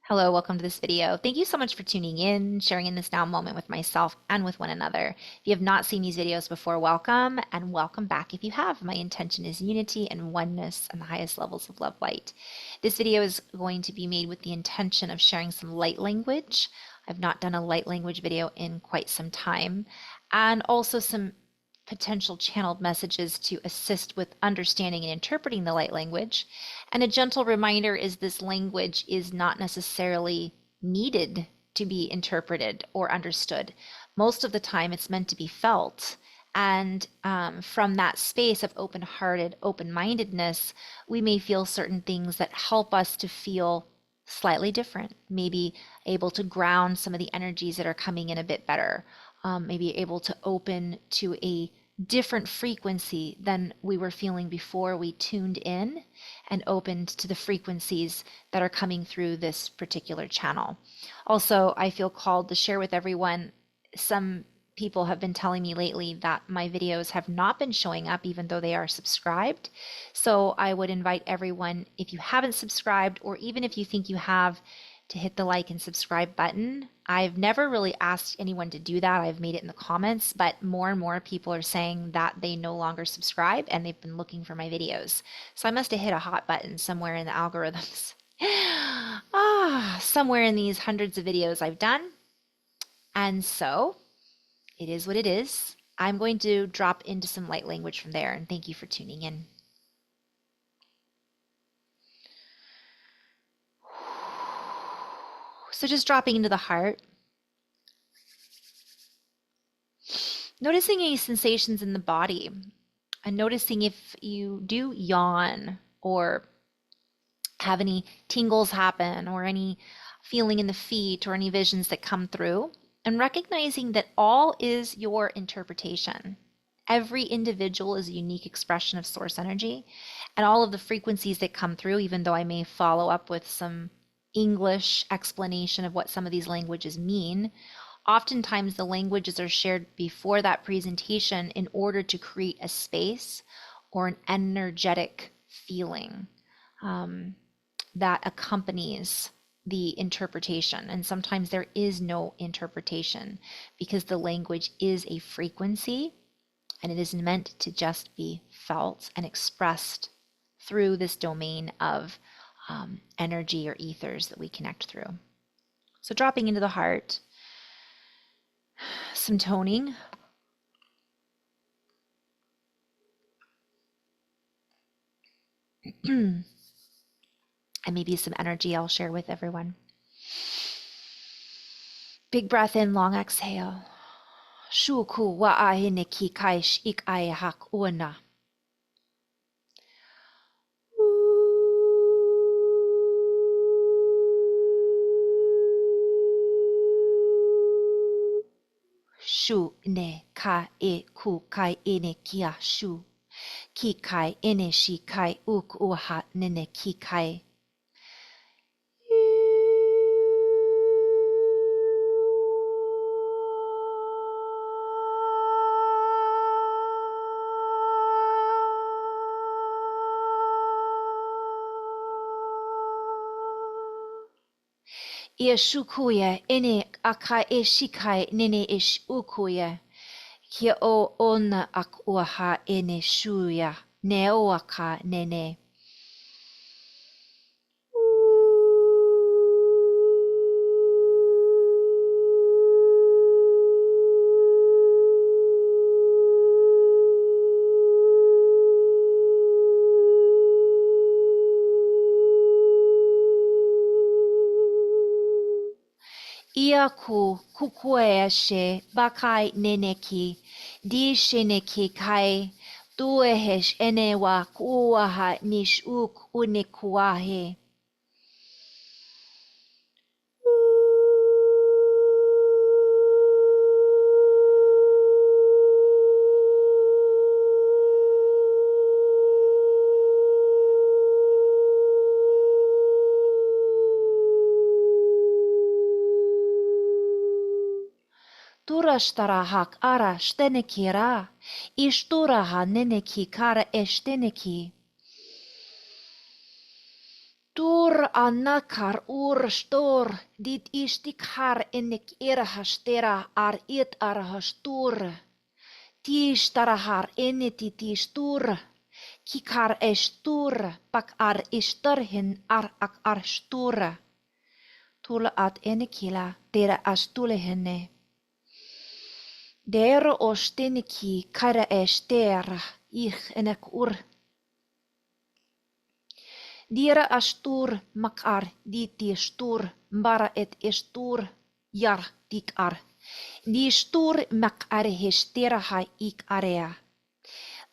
Hello, welcome to this video. Thank you so much for tuning in, sharing in this now moment with myself and with one another. If you have not seen these videos before, welcome and welcome back if you have. My intention is unity and oneness and the highest levels of love light. This video is going to be made with the intention of sharing some light language. I've not done a light language video in quite some time, and also some potential channeled messages to assist with understanding and interpreting the light language. And a gentle reminder is this language is not necessarily needed to be interpreted or understood. Most of the time, it's meant to be felt. And from that space of open-hearted, open-mindedness, we may feel certain things that help us to feel slightly different, maybe able to ground some of the energies that are coming in a bit better, maybe able to open to a different frequency than we were feeling before we tuned in and opened to the frequencies that are coming through this particular channel. Also, I feel called to share with everyone. Some people have been telling me lately that my videos have not been showing up even though they are subscribed. So I would invite everyone, if you haven't subscribed, or even if you think you have, to hit the like and subscribe button. I've never really asked anyone to do that. I've made it in the comments, but more and more people are saying that they no longer subscribe and they've been looking for my videos. So I must have hit a hot button somewhere in the algorithms. Somewhere in these hundreds of videos I've done. And so it is what it is. I'm going to drop into some light language from there, and thank you for tuning in. So just dropping into the heart, noticing any sensations in the body, and noticing if you do yawn or have any tingles happen or any feeling in the feet or any visions that come through, and recognizing that all is your interpretation. Every individual is a unique expression of source energy, and all of the frequencies that come through, even though I may follow up with some English explanation of what some of these languages mean, oftentimes the languages are shared before that presentation in order to create a space or an energetic feeling that accompanies the interpretation. And sometimes there is no interpretation because the language is a frequency and it is meant to just be felt and expressed through this domain of energy or ethers that we connect through. So dropping into the heart, some toning. And maybe some energy I'll share with everyone. Big breath in, long exhale. Shu ku wa ahine ki kaish ik hak una. Shu ne ka e ku kai ene kia shu. Ki kai ene shi kai uk uha nene ki kai. Ia shukuya ene aka e shikai nene ish ukuya. Kia o ona ak uaha ene shuya ne oaka nene. Ia ku kukuea she bakai neneki, di sheneki kai, tuehesh ene wa kuaha nish uk unikuahe. Turashtarahak ara shtenekira, ishturaha neneki kara eshteneki. anakar stor, dit istikar enik irahastera ar it arahastur. Tiistarahar eneti tiistur. Kikar estur, pak ar istarhin ar ak arstur. Tula at enikila, dera astulehene. Der osteniki kara estera, ich enek Dira astur makar diti stur mbara et estur jar dikar. Di stur makar hesteraha ik area.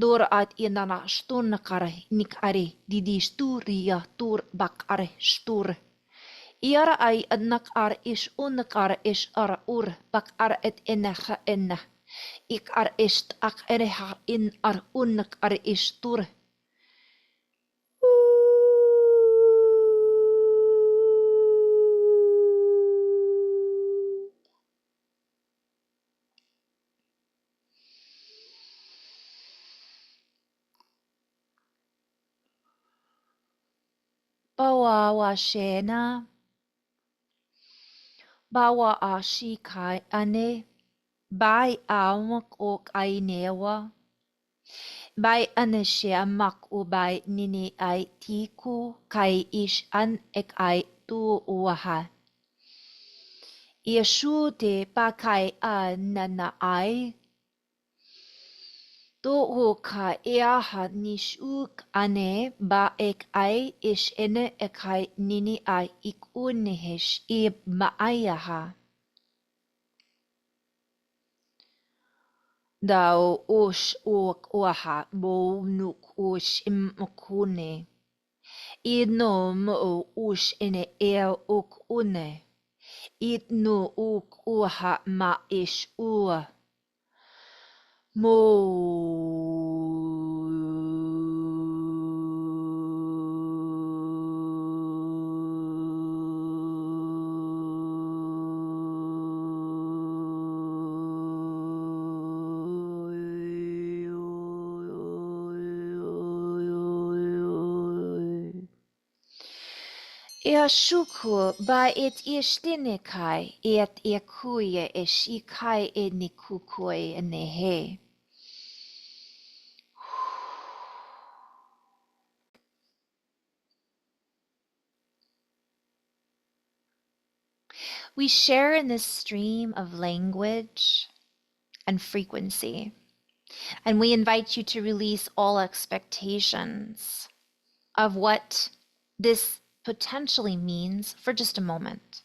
Door at inana stunakar nikare di sturia tur bakar stur. Iara ai adnakar is unakar is ar bakar et enaha enna. Ik ar est ak ereha in ar unakar istur. Bawa wa shena, bawa a shikai ane, bai amak o kainewa, bai ane mak o bai nini ai tiku kai ish an ek ai tu uaha. Ieshu te pakai a nana ai, Toho ka eaha nishuk ane ba ek ai ish ene ek hai nini ai ik unihish I maayaha. Dao osh ok oaha bo nuk osh imokune. Idno mo osh ene eo ok une. Idno ok oaha ma ish ua. Mo Eashuku ba et ishtinikai et ekuye eshikai enikukoi nehe. We share in this stream of language and frequency, and we invite you to release all expectations of what this potentially means for just a moment.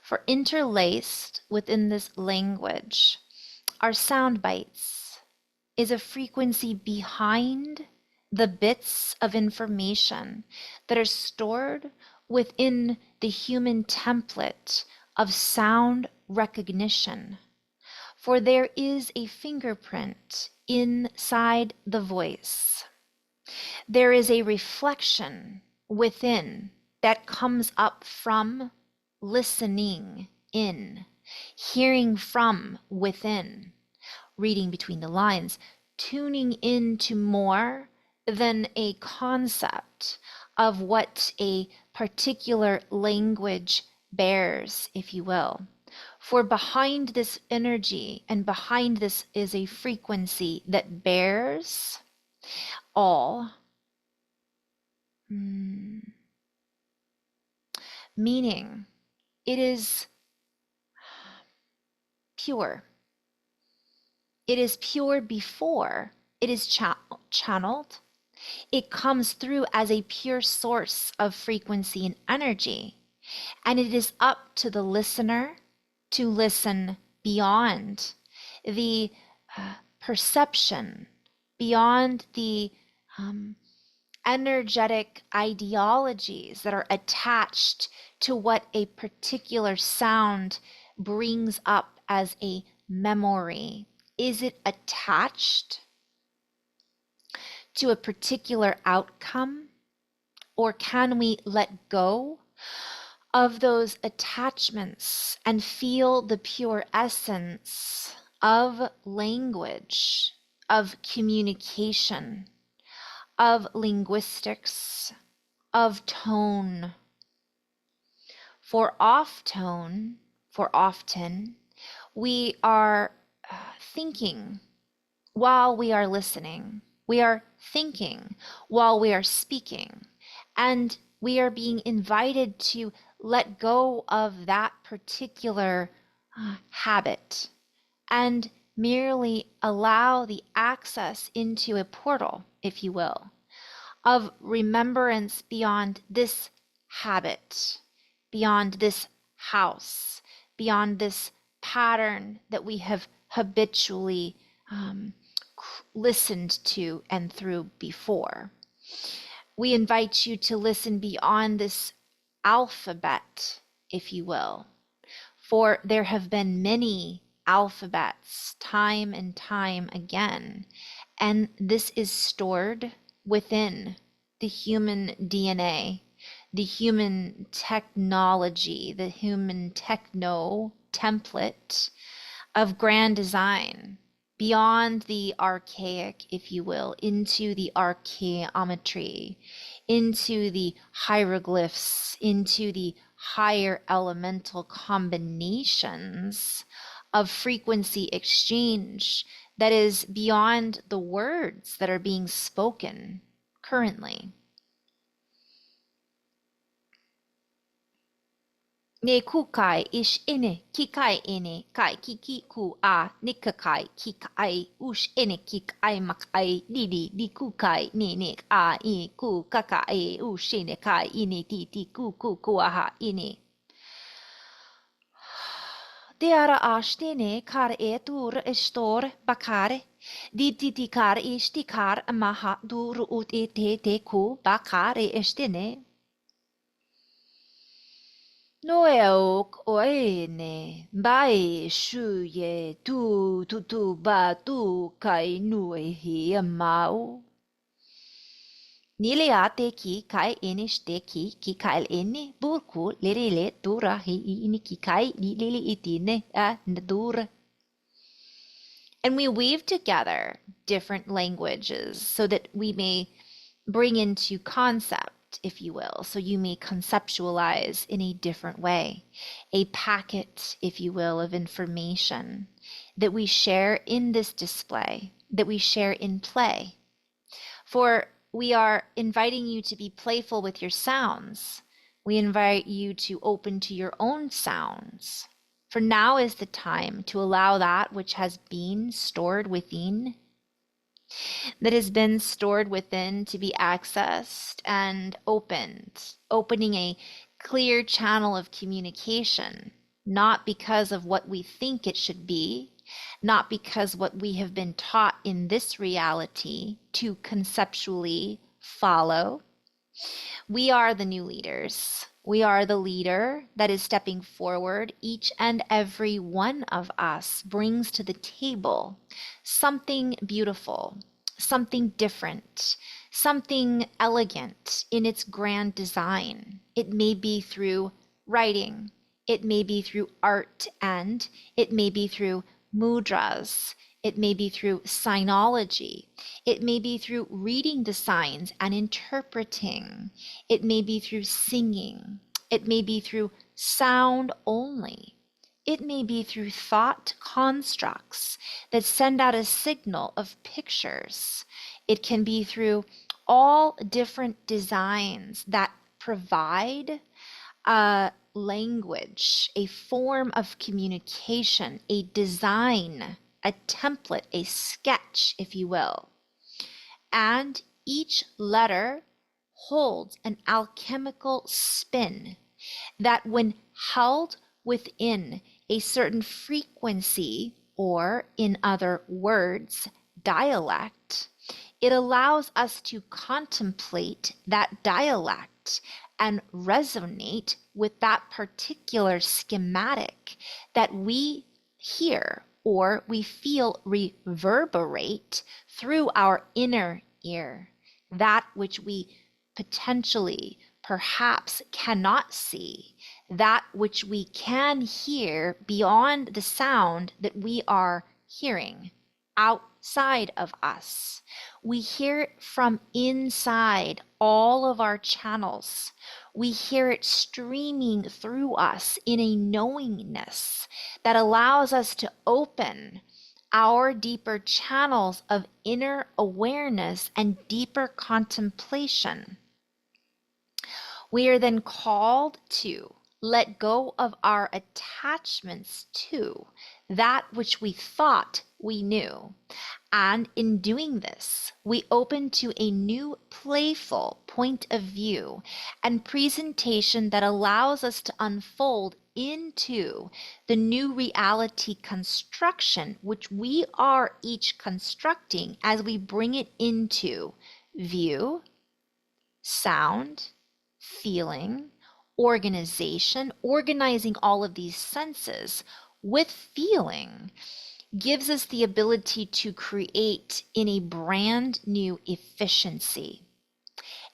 For interlaced within this language are sound bites, is a frequency behind the bits of information that are stored within the human template of sound recognition. For there is a fingerprint inside the voice. There is a reflection within that comes up from listening in, hearing from within, reading between the lines, tuning into more than a concept of what a particular language bears, if you will. For behind this energy and behind this is a frequency that bears all. Meaning, it is pure. It is pure before it is channeled. It comes through as a pure source of frequency and energy. And it is up to the listener to listen beyond the perception, beyond the energetic ideologies that are attached to what a particular sound brings up as a memory. Is it attached to a particular outcome, or can we let go of those attachments and feel the pure essence of language, of communication, of linguistics, of tone, For often, we are thinking while we are listening. We are thinking while we are speaking. And we are being invited to let go of that particular habit and merely allow the access into a portal, if you will, of remembrance beyond this habit, beyond this house, beyond this pattern that we have habitually listened to and through before. We invite you to listen beyond this alphabet, if you will, for there have been many alphabets time and time again, and this is stored within the human DNA, the human technology, the human techno template of grand design, beyond the archaic, if you will, into the archaeometry, into the hieroglyphs, into the higher elemental combinations of frequency exchange that is beyond the words that are being spoken currently. Ne kukai ish ine kikai ine kai kiki ku a nikakai kikai ush ine kikai makai didi di kukai ne a I ku kakai ush ine kai ine ti ku aha ine. Deara ashtene kar tur estor bakare di kar ishti kar maha dur ut te ku bakare estene. Noeok oene bae shuye tu ba tu kai nue hi amau. Nileate ki kai eniste ki kai eni burku lerile dura hi ini ki kai lili itine a nadur. And we weave together different languages so that we may bring into concept, if you will, so you may conceptualize in a different way, a packet, if you will, of information that we share in this display, that we share in play. For we are inviting you to be playful with your sounds. We invite you to open to your own sounds. For now is the time to allow that which has been stored within, that has been stored within, to be accessed and opened, opening a clear channel of communication, not because of what we think it should be, not because what we have been taught in this reality to conceptually follow. We are the new leaders. We are the leader that is stepping forward. Each and every one of us brings to the table something beautiful, something different, something elegant in its grand design. It may be through writing, it may be through art, and it may be through mudras. It may be through sinology. It may be through reading the signs and interpreting. It may be through singing. It may be through sound only. It may be through thought constructs that send out a signal of pictures. It can be through all different designs that provide a language, a form of communication, a design, a template, a sketch, if you will. And each letter holds an alchemical spin that, when held within a certain frequency, or in other words, dialect, it allows us to contemplate that dialect and resonate with that particular schematic that we hear or we feel reverberate through our inner ear, that which we potentially perhaps cannot see, that which we can hear beyond the sound that we are hearing outside of us. We hear it from inside all of our channels. We hear it streaming through us in a knowingness that allows us to open our deeper channels of inner awareness and deeper contemplation. We are then called to let go of our attachments to that which we thought we knew. And in doing this, we open to a new playful point of view and presentation that allows us to unfold into the new reality construction, which we are each constructing as we bring it into view, sound, feeling, organization. Organizing all of these senses with feeling gives us the ability to create in a brand new efficiency,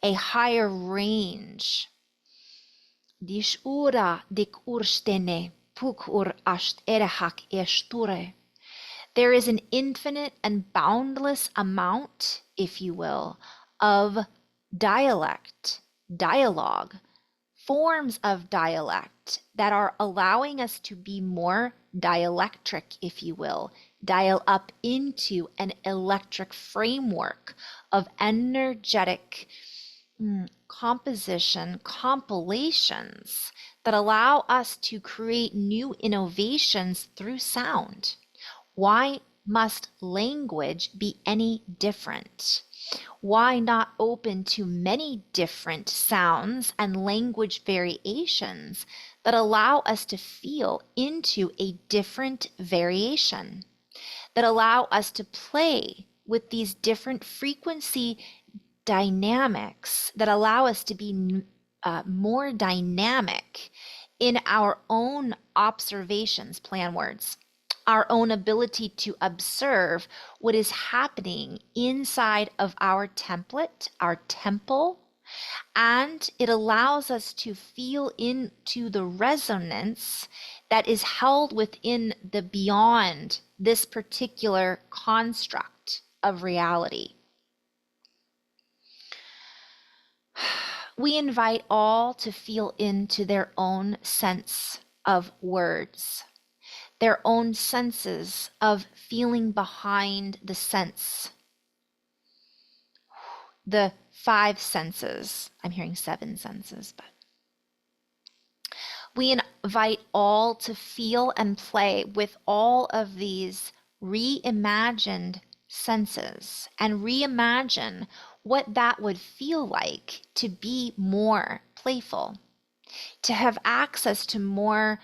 a higher range. Dish ura dik urstene puk ur asht erehak esture. There is an infinite and boundless amount, if you will, of dialect, dialogue, forms of dialect that are allowing us to be more dielectric, if you will, dial up into an electric framework of energetic composition, compilations that allow us to create new innovations through sound. Why must language be any different? Why not open to many different sounds and language variations that allow us to feel into a different variation, that allow us to play with these different frequency dynamics, that allow us to be more dynamic in our own observations, plan words, our own ability to observe what is happening inside of our template, our temple, and it allows us to feel into the resonance that is held within the beyond this particular construct of reality. We invite all to feel into their own sense of words, their own senses of feeling behind the sense. The 5 senses. I'm hearing 7 senses, but we invite all to feel and play with all of these reimagined senses and reimagine what that would feel like to be more playful, to have access to more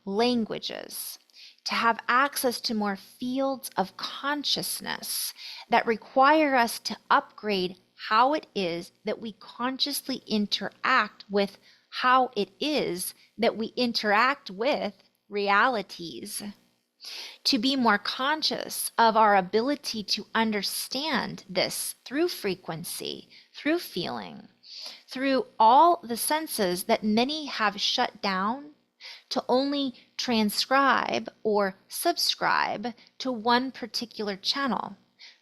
languages, to have access to more fields of consciousness that require us to upgrade how it is that we consciously interact with how it is that we interact with realities, to be more conscious of our ability to understand this through frequency, through feeling, through all the senses that many have shut down to only transcribe or subscribe to one particular channel,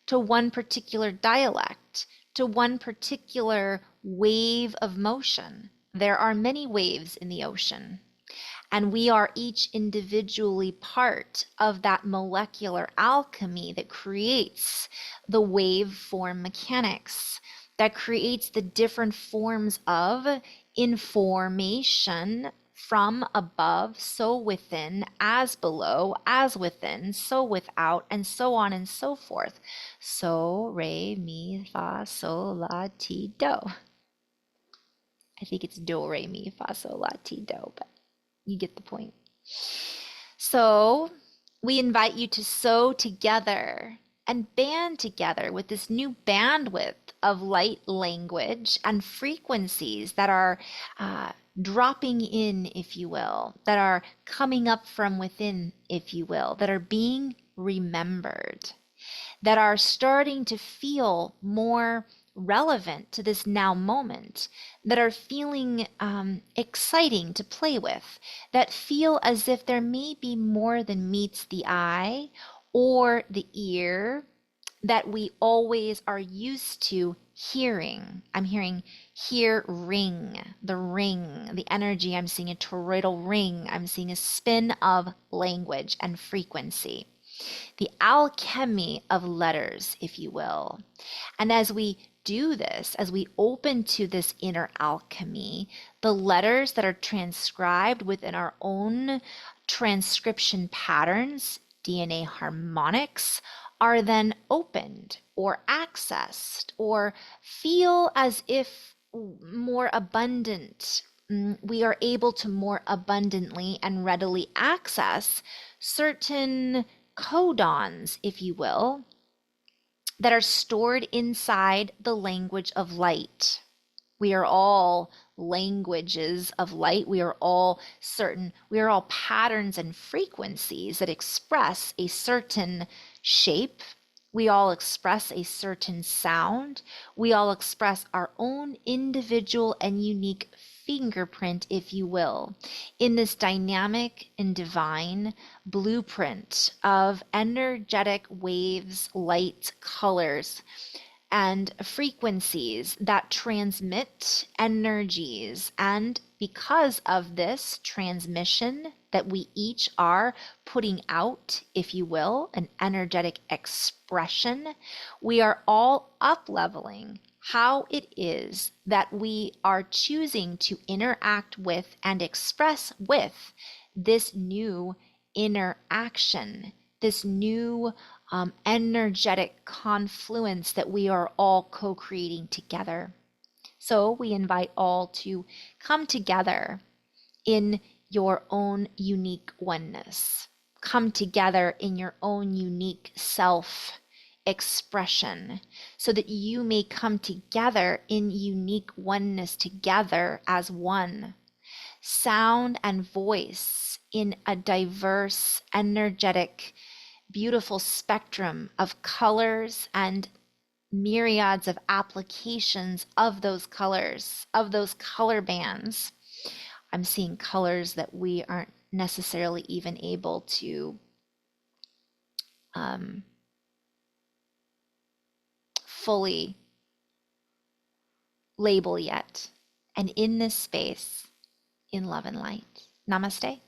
to one particular dialect, to one particular wave of motion. There are many waves in the ocean, and we are each individually part of that molecular alchemy that creates the waveform mechanics, that creates the different forms of information from above, so within, as below, as within, so without, and so on and so forth. So, re, mi, fa, sol, la, ti, do. I think it's do, re, mi, fa, sol, la, ti, do, but you get the point. So we invite you to sew together and band together with this new bandwidth of light language and frequencies that are dropping in, if you will, that are coming up from within, if you will, that are being remembered, that are starting to feel more relevant to this now moment, that are feeling exciting to play with, that feel as if there may be more than meets the eye or the ear that we always are used to hearing. I'm hearing hear ring, the energy. I'm seeing a toroidal ring. I'm seeing a spin of language and frequency. The alchemy of letters, if you will. And as we do this, as we open to this inner alchemy, the letters that are transcribed within our own transcription patterns, DNA harmonics, are then opened or accessed or feel as if more abundant. We are able to more abundantly and readily access certain codons, if you will, that are stored inside the language of light. We are all languages of light. We are all patterns and frequencies that express a certain shape. We all express a certain sound. We all express our own individual and unique fingerprint, if you will, in this dynamic and divine blueprint of energetic waves, light, colors, and frequencies that transmit energies. And because of this transmission that we each are putting out, if you will, an energetic expression, we are all up-leveling how it is that we are choosing to interact with and express with this new interaction, this new energetic confluence that we are all co-creating together. So we invite all to come together in your own unique oneness. Come together in your own unique self expression so that you may come together in unique oneness together as one. Sound and voice in a diverse, energetic, beautiful spectrum of colors and myriads of applications of those colors, of those color bands. I'm seeing colors that we aren't necessarily even able to fully label yet. And in this space, in love and light. Namaste.